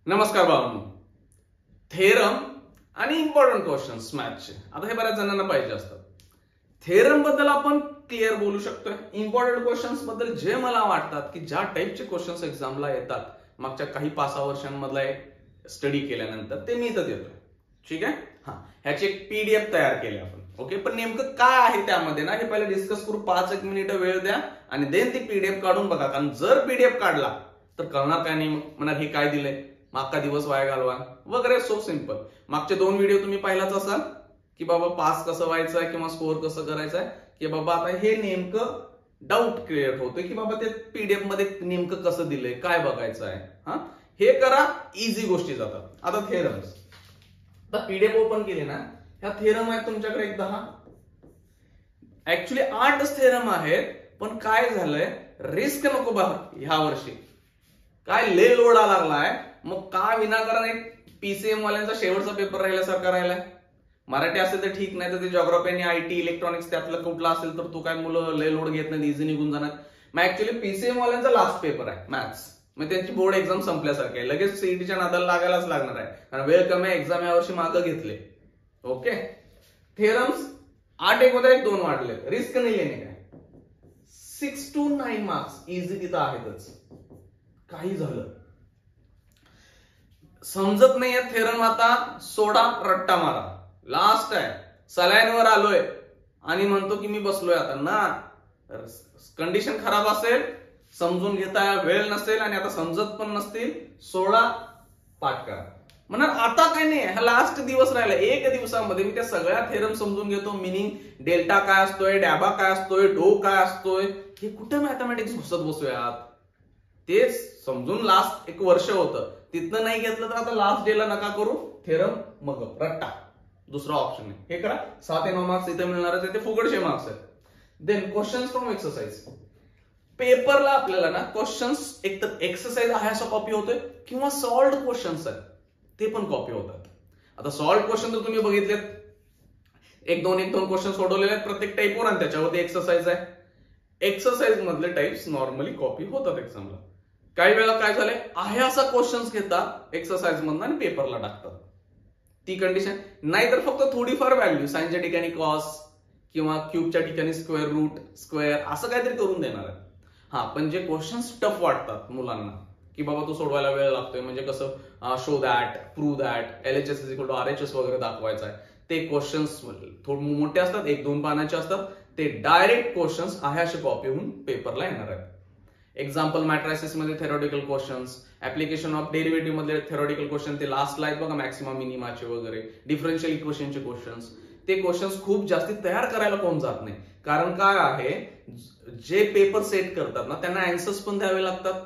नमस्कार भावांनो. थेरम आणि इम्पॉर्टंट क्वेश्चन्स मॅथचे आता हे बऱ्याच जणांना पाहिजे असतात. थेरम बद्दल आपण क्लिअर बोलू शकतोय. इम्पॉर्टंट क्वेश्चन्स बद्दल जे मला वाटतात की ज्या टाइपचे क्वेश्चन्स एक्झामला येतात मागच्या काही 5-6 वर्षांमधला स्टडी केल्यानंतर ते मी इथं देतोय. ठीक आहे. ह्याची एक पीडीएफ तयार केली आपण. ओके, पण नेमकं काय आहे त्यामध्ये ना हे पहिले डिस्कस करू. 5-1 मिनिट वेळ द्या आणि देन ती पीडीएफ काढून बघा. कारण जर पीडीएफ काढला तर कळणार काय नाही, म्हणा हे काय दिलंय, मागचा दिवस वाया घालवा वगैरे. So simple. मागचे 2 व्हिडिओ तुम्ही पाहिलाच असाल की बाबा पास कसं व्हायचंय किंवा स्कोअर कसं करायचंय, की बाबा आता हे नेमकं डाऊट क्रिएट होतोय की बाबा ते पीडीएफ मध्ये नेमकं कसं दिलंय, काय बघायचं आहे. हे करा, इझी गोष्टी जातात. आता थेरम्स, आता पीडीएफ ओपन केली ना, ह्या थेरम आहेत तुमच्याकडे एक 10, ऍक्च्युली 8 थेरम आहेत. पण काय झालंय, रिस्क नको बा ह्या वर्षी, काय ले लोडा लागलाय. मग का विनाकारण एक पीसीएम वाल्यांचा शेवटचा पेपर राहिल्यासारखा राहिलाय. मराठी असेल तर ठीक, नाही तर ते जॉग्राफी आणि आयटी इलेक्ट्रॉनिक्स त्यातलं कुठला असेल तर तो काय मुलं ले लोड घेत नाही, इझी निघून जाणार. मग ऍक्च्युली पीसीएम वाल्यांचा लास्ट पेपर आहे मॅथ्स. मग त्यांची बोर्ड एक्झाम संपल्यासारखी आहे. लगेच सीईटीच्या नादाला लागायलाच लागणार आहे, कारण वेळ कमी आहे. एक्झाम यावर्षी मागं घेतले. ओके, थेरम्स 8 मध्ये 2 वाढले. रिस्क नाही लेणे काय. 6 to 9 मार्क्स इझी तिथं आहेतच. काही झालं समजत नाहीये थेरम, आता सोडा, रट्टा मारा. लास्ट आहे, सलाईनवर आलोय आणि म्हणतो की मी बसलोय आता ना. कंडिशन खराब असेल, समजून घेता वेळ नसेल आणि आता समजत पण नसतील, सोडा, पाठ करा. म्हणा आता काय नाही, हा लास्ट दिवस राहिला. 1 दिवसामध्ये मी त्या सगळ्या थेरम समजून घेतो. मिनिंग, डेल्टा काय असतोय, डॅबा काय असतोय, डो काय असतोय, हे कुठं मॅथमॅटिक्स घुसत बसूयात. ते समजून लास्ट 1 वर्ष होतं. तिथनं नाही घेतलं तर आता लास्ट डेला नका करू. थेरम मग रट्टा, दुसरा ऑप्शन नाही. हे करा. 7 ते 9 मार्क्स इथे मिळणार आहेत, ते फुकटचे मार्क्स आहेत. Then questions from exercise. पेपरला आपल्याला ना क्वेश्चन्स एक तर एक्सरसाइज आहे असं कॉपी होतोय किंवा सॉल्व्ड क्वेश्चन्स आहेत ते पण कॉपी होतात. आता सॉल्व्ड क्वेश्चन तर तुम्ही बघितलेत, 1-2 क्वेश्चन सोडवलेले आहेत प्रत्येक टाईपवर आणि त्याच्यावरती एक्सरसाइज आहे. एक्सरसाइज मधले टाइप्स नॉर्मली कॉपी होतात एक्झामला. काही वेळा काय झालंय, आहे असा क्वेश्चन्स घेतात एक्सरसाइज मधून आणि पेपरला टाकतात. ती कंडिशन नाही तर फक्त थोडीफार व्हॅल्यू, साइनच्या ठिकाणी कॉस किंवा क्यूबच्या ठिकाणी स्क्वेअर रूट, स्क्वेअर असं काहीतरी करून देणार आहे. पण जे क्वेश्चन्स टफ वाटतात मुलांना की बाबा तो सोडवायला वेळ लागतोय, म्हणजे कसं show that, prove that, LHS is equal to RHS वगैरे दाखवायचं आहे, ते क्वेश्चन्स थोडे मोठे असतात, 1-2 पानाचे असतात. ते डायरेक्ट क्वेश्चन्स आहे असे कॉपी होऊन पेपरला येणार आहेत. एक्झाम्पल मॅट्रायसिस मध्ये theoretical questions, application of derivative मध्ये थेरॉटिकल क्वेश्चन, ते लास्टला आहेत बघा, मॅक्सिमम मिनिमाचे वगैरे, डिफरन्शियल इक्वेशनचे क्वेश्चन्स. ते क्वेश्चन्स खूप जास्ती तयार करायला कोण जात नाही. कारण काय आहे, जे पेपर सेट करतात ना त्यांना अँसर्स पण द्यावे लागतात.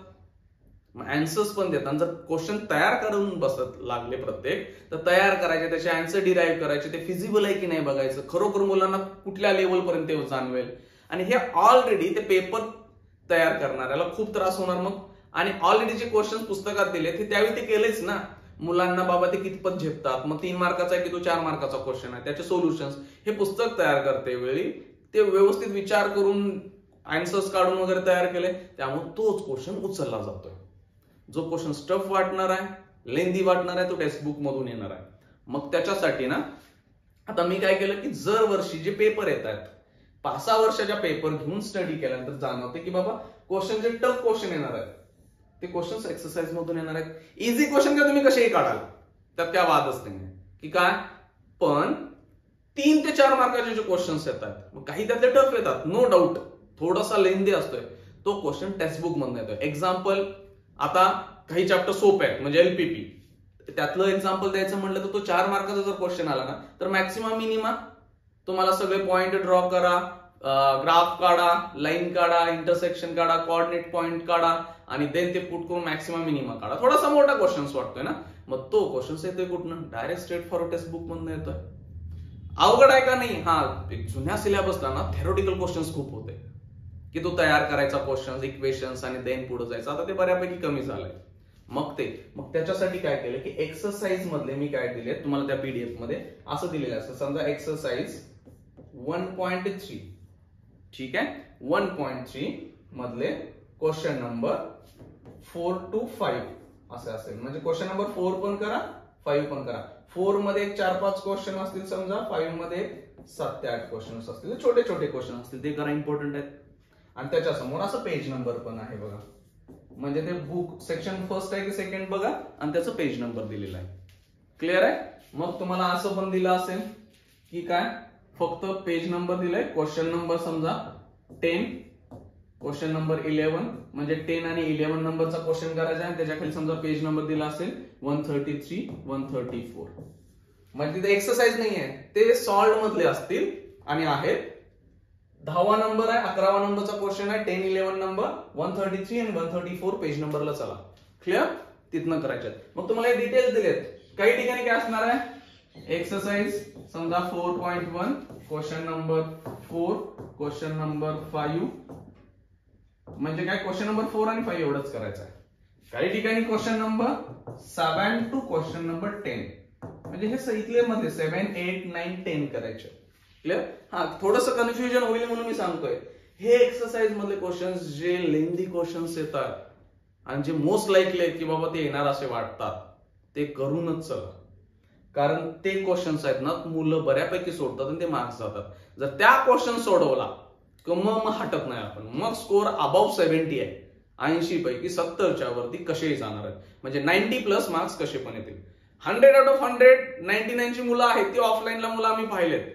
अँसर्स पण देतात. जर क्वेश्चन तयार करून बसत लागले प्रत्येक, तर तयार करायचे, त्याचे अँसर डिराईव्ह करायचे, ते फिजिबल आहे की नाही बघायचं, खरोखर मुलांना कुठल्या लेवल पर्यंत ते जाणवेल. आणि हे ऑलरेडी ते पेपर तयार करणाऱ्याला खूप त्रास होणार मग. आणि ऑलरेडी जे क्वेश्चन पुस्तकात दिले ते त्यावेळी ते केलेच ना मुलांना, बाबा ते कितपत झेपतात. मग 3 मार्काचा आहे की तो 4 मार्काचा क्वेश्चन आहे, त्याचे सोल्युशन्स हे पुस्तक तयार करते वेळी ते व्यवस्थित विचार करून आन्सर्स काढून वगैरे तयार केले. त्यामुळे तोच क्वेश्चन उचलला जातोय. जो क्वेश्चन स्टफ वाटणार आहे, लेंदी वाटणार आहे, तो टेक्स्टबुक मधून येणार आहे. मग त्याच्यासाठी ना आता मी काय केलं की जर वर्षी जे पेपर येत आहेत, 5-6 वर्षाच्या पेपर घेऊन स्टडी केल्यानंतर जाणवते की बाबा क्वेश्चन जे टफ क्वेश्चन येणार आहेत ते क्वेश्चन एक्सरसाइज मधून येणार आहेत. इझी क्वेश्चन का तुम्ही कसेही काढाल, त्यात काय वादच नाही की काय. पण 3 ते 4 मार्काचे जे क्वेश्चन्स येतात, मग काही त्यातले टफ येतात, नो डाऊट, थोडासा लेंदी असतोय, तो क्वेश्चन टेक्स्टबुक मधून येतोय. एक्झाम्पल, आता काही चॅप्टर सोपे आहेत म्हणजे LPP, त्यातलं एक्झाम्पल द्यायचं म्हटलं तर तो 4 मार्काचा जर क्वेश्चन आला ना तर मॅक्सिमम मिनिमा तुम्हाला सगळे पॉइंट ड्रॉ करा, ग्राफ काढा, लाईन काढा, इंटरसेक्शन काढा, कोऑर्डिनेट पॉइंट काढा आणि देन ते पुट करून मॅक्सिमम मिनिमा काढा. थोडासा मोठा क्वेश्चन वाटतोय ना, मग तो क्वेश्चन येतोय कुठनं, डायरेक्ट स्ट्रेट फॉरवर्ड टेक्स्टबुक मधून येतोय. अवघड आहे का नाही. जुन्या सिलेबसला ना थेरॉटिकल क्वेश्चन्स खूप होते की तो तयार करायचा क्वेश्चन्स, इक्वेशन्स आणि देन पुढे जायचं. आता ते बऱ्यापैकी कमी झालंय. मग त्याच्यासाठी काय केलं की एक्सरसाइज मधले मी काय दिले तुम्हाला त्या पीडीएफ मध्ये असं दिलेलं असतं. समजा एक्सरसाइज 1.3, ठीक आहे, 1.3 मधले क्वेश्चन नंबर 4 to 5 असे असेल. म्हणजे क्वेश्चन नंबर 4 पण करा, 5 पण करा. 4 मध्ये 4-5 क्वेश्चन असतील समजा, 5 मध्ये 7 ते 8 क्वेश्चन असतील, छोटे छोटे क्वेश्चन असतील, ते करा, इम्पॉर्टंट आहेत. आणि त्याच्या समोर असं पेज नंबर पण आहे बघा. म्हणजे ते बुक सेक्शन फर्स्ट आहे की सेकंड बघा, आणि त्याचं पेज नंबर दिलेला आहे. क्लिअर आहे. मग तुम्हाला असं पण दिलं असेल की काय, फक्त पेज नंबर दिलाय. क्वेश्चन नंबर समजा 10, क्वेश्चन नंबर 11, म्हणजे 10 आणि 11 नंबरचा क्वेश्चन करायचा आहे. त्याच्या खाली समजा पेज नंबर दिला असेल 133, 134. म्हणजे तिथे एक्सरसाइज नाही आहे, ते सॉल्व्ह मधले असतील आणि आहेत. 10वा नंबर आहे, 11वा नंबरचा क्वेश्चन आहे, 10, 11 नंबर, 133 आणि 134 पेज नंबरला चला. क्लिअर. तिथनं करायचे. मग तुम्हाला हे डिटेल्स दिलेत. काही ठिकाणी काय असणार आहे, एक्सरसाइज समजा 4.1, क्वेश्चन नंबर 4, क्वेश्चन नंबर 5. म्हणजे काय, क्वेश्चन नंबर 4 आणि 5 एवढंच करायचं आहे. काही ठिकाणी question number 7 to question number 10, म्हणजे हे इथले मध्ये 7, 8, 9, 10 करायचे. क्लिअर. हा, थोडस कन्फ्युजन होईल म्हणून मी सांगतोय. हे एक्सरसाइज मधले क्वेश्चन्स जे लेंदी क्वेश्चन्स येतात आणि जे मोस्ट लाईकली आहेत की बाबा ते येणार असे वाटतात, ते करूनच चला. कारण ते क्वेश्चन्स आहेत ना, मुलं बऱ्यापैकी सोडतात आणि ते मार्क्स जातात. जर त्या क्वेश्चन सोडवला मग हटत नाही आपण. मग स्कोर अबाव 70 आहे. 80 पैकी 70च्या वरती कसेही जाणार आहे. म्हणजे 90+ मार्क्स कसे पण येतील. 100 आउट ऑफ 100 99 ची मुलं आहेत ती ऑफलाईनला मुलं आम्ही पाहिलेत.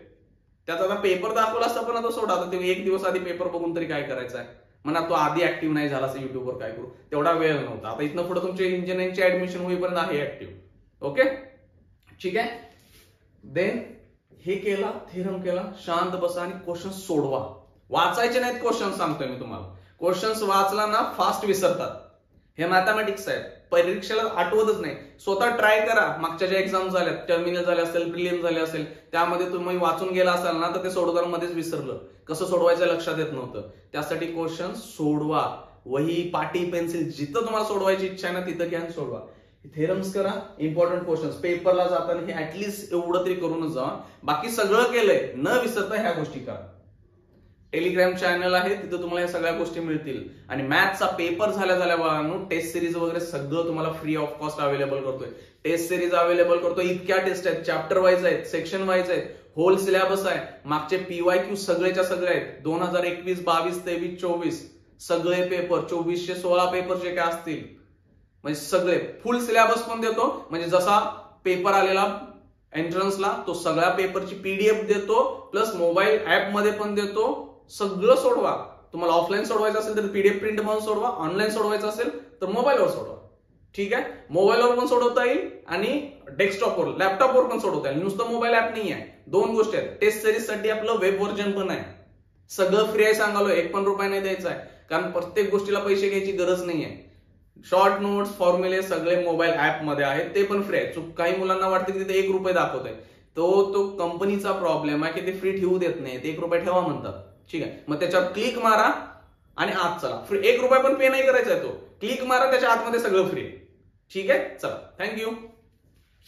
त्याचा आता पेपर दाखवला असता, पण आता सोडा. आता ते एक दिवस आधी पेपर बघून तरी काय करायचं आहे म्हणा. तो आधी ऍक्टिव्ह नाही झाला असं युट्यूबवर काय करू, तेवढा वेळ नव्हता. आता इथनं पुढे तुमचे इंजिनिअरिंगचे ऍडमिशन होईपर्यंत आहे ऍक्टिव्ह. ओके, ठीक आहे. देन हे केला, थेरम केला, शांत बसा आणि क्वेश्चन सोडवा. वाचायचे नाहीत क्वेश्चन, सांगतोय मी तुम्हाला. क्वेश्चन्स वाचला ना फास्ट विसरतात. हे मॅथमॅटिक्स आहे, परीक्षेला आठवतच नाही. स्वतः ट्राय करा. मागच्या ज्या एक्झाम झाल्या, टर्मिनल झाले असेल, प्रिलिम झाले असेल, त्यामध्ये तुम्ही वाचून गेला असाल ना, तर ते सोडवताना मध्येच विसरलं, कसं सोडवायचं लक्षात येत नव्हतं. त्यासाठी क्वेश्चन सोडवा. वही, पाटी, पेन्सिल, जिथं तुम्हाला सोडवायची इच्छा आहे ना तिथं घ्या सोडवा. थेरम्स करा, इम्पॉर्टंट क्वेश्चन्स. पेपरला जाताना हे ऍटलीस्ट एवढं तरी करूनच जा. बाकी सगळं केलंय, न विसरता ह्या गोष्टी करा. टेलिग्राम चॅनल आहे, तिथं तुम्हाला या सगळ्या गोष्टी मिळतील. आणि मॅथचा पेपर झाल्या बाळांनो, टेस्ट सिरीज वगैरे सगळं तुम्हाला फ्री ऑफ कॉस्ट अवेलेबल करतोय. टेस्ट सिरीज अवेलेबल करतोय. इतक्या टेस्ट आहेत, चॅप्टर वाईज आहेत, सेक्शन वाईज आहेत, होल सिलेबस आहे. मागचे PYQ सगळेच्या सगळे आहेत. 2021, 22, 23, 24 सगळे पेपर, 2416 पेपर जे काय असतील, म्हणजे सगळे फुल सिलेबस पण देतो. म्हणजे जसा पेपर आलेला एंट्रन्सला, तो सगळ्या पेपरची PDF देतो, प्लस मोबाईल ऍप मध्ये पण देतो. सगळं सोडवा. तुम्हाला ऑफलाईन सोडवायचं असेल तर PDF प्रिंट म्हणून सोडवा, ऑनलाईन सोडवायचं असेल तर मोबाईलवर सोडवा. ठीक आहे. मोबाईलवर पण सोडवता येईल आणि डेस्कटॉपवर, लॅपटॉपवर पण सोडवता येईल. नुसतं मोबाईल ऍप नाही आहे, 2 गोष्टी आहेत. टेस्ट सिरीज साठी आपलं वेब व्हर्जन पण आहे. सगळं फ्री आहे सांगालो, 1 पण रुपया नाही द्यायचा आहे. कारण प्रत्येक गोष्टीला पैसे घ्यायची गरज नाही आहे. शॉर्ट नोट्स, फॉर्म्युले सगळे मोबाईल ऍप मध्ये आहेत, ते पण फ्री आहे. काही मुलांना वाटतं की तिथे 1 रुपये दाखवत आहे, तो कंपनीचा प्रॉब्लेम आहे की ते फ्री ठेवू देत नाही. 1 रुपये ठेवा म्हणतात. ठीक आहे. मग त्याच्यावर क्लिक मारा आणि आत चला. फ्री 1 रुपया पण पे नाही करायचा आहे. तो क्लिक मारा, त्याच्या आतमध्ये सगळं फ्री. ठीक आहे. चला, थँक्यू.